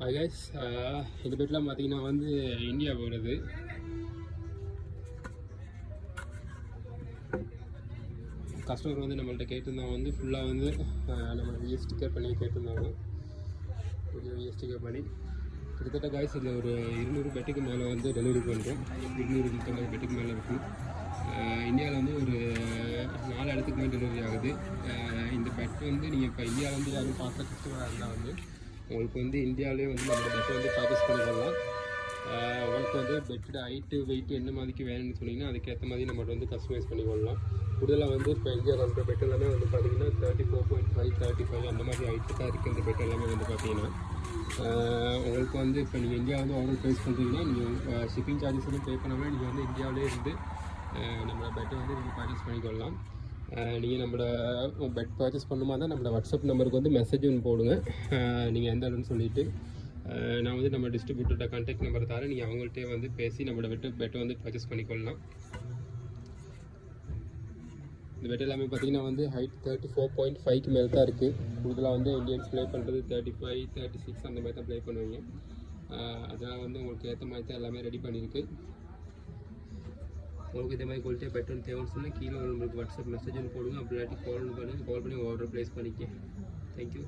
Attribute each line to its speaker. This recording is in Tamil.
Speaker 1: ஹாய் கைஸ், இந்த பெட்லாம் பார்த்தீங்கன்னா வந்து இந்தியா போகிறது. கஸ்டமர் வந்து நம்மள்ட்ட கேட்டிருந்தாங்க, வந்து ஃபுல்லாக வந்து நம்ம விஎஸ் ஸ்டிக்கர் பண்ணி கேட்டிருந்தாங்க. விஎஸ் ஸ்டிக்கர் பண்ணி கிட்டத்தட்ட கைஸ் இதில் ஒரு 200 பெட்டுக்கு மேலே வந்து டெலிவரி பண்ணுறோம். 200-250 பெட்டுக்கு மேலே இருக்குது. இந்தியாவில் வந்து ஒரு 4 இடத்துக்கு மேலே டெலிவரி ஆகுது. இந்த பெட் வந்து நீங்கள் இப்போ இந்தியாவில் வந்து யாரும் பார்க்குற கஸ்டமராக இருந்தால் வந்து உங்களுக்கு வந்து இந்தியாவிலே வந்து நம்ம பெட்டை வந்து பர்ச்சேஸ் பண்ணிக்கலாம். உங்களுக்கு வந்து பெட்டோட ஹைட்டு வெயிட் என்ன மாதிரிக்கு வேணும்னு சொன்னீங்கன்னா அதுக்கேற்ற மாதிரி நம்ம வந்து கஸ்டமைஸ் பண்ணிக்கொள்ளலாம். கூடுதலாக வந்து இப்போ இந்தியாவில் வந்து பெட் எல்லாமே வந்து பார்த்திங்கன்னா 34.5 35 அந்த மாதிரி ஹைட்டு தான் இருக்குது. இந்த பெட் எல்லாமே வந்து பார்த்திங்கன்னா உங்களுக்கு வந்து இப்போ நீங்கள் இந்தியா வந்து ஆர்டர் ப்ளேஸ் பண்ணுறீங்கன்னா நீங்கள் ஷிப்பிங் சார்ஜஸ் வந்து பே பண்ணாமல் நீங்கள் வந்து இந்தியாவிலே இருந்து நம்மளோட பெட்டை வந்து நீங்கள் பர்ச்சேஸ் பண்ணிக்கொள்ளலாம். நீங்கள் நம்மளோட பெட் பர்ச்சேஸ் பண்ணுமா தான் நம்மளோட வாட்ஸ்அப் நம்பருக்கு வந்து மெசேஜ் ஒன்று போடுங்க. நீங்கள் எந்த இடம்னு சொல்லிவிட்டு நான் வந்து நம்ம டிஸ்ட்ரிபியூட்டர்கிட்ட கான்டாக்ட் நம்பர் தரேன். நீங்கள் அவங்கள்ட்டே வந்து பேசி நம்மளோட பெட்டை வந்து பர்ச்சேஸ் பண்ணிக்கொள்ளலாம். இந்த பெட் எல்லாமே பார்த்திங்கன்னா வந்து ஹைட் 34.5க்கு மேலே தான் இருக்குது. கூடுதலாக வந்து இந்தியன்ஸ் ப்ளே பண்ணுறது 35 36 அந்த மாதிரி தான் ப்ளே பண்ணுவீங்க. அதனால் வந்து உங்களுக்கு ஏற்ற மாதிரி தான் எல்லாமே ரெடி பண்ணியிருக்கு. உங்களுக்கு இதே மாதிரி குவாலிட்டியாக பெட்ரோல் தேவைன்னு சொன்னால் கீழே உங்களுக்கு வாட்ஸ்அப் மெசேஜ் போடுங்க. அப்படி இல்லாட்டி கால் பண்ணி ஆர்டர் ப்ளேஸ் பண்ணிக்க. தேங்க்யூ.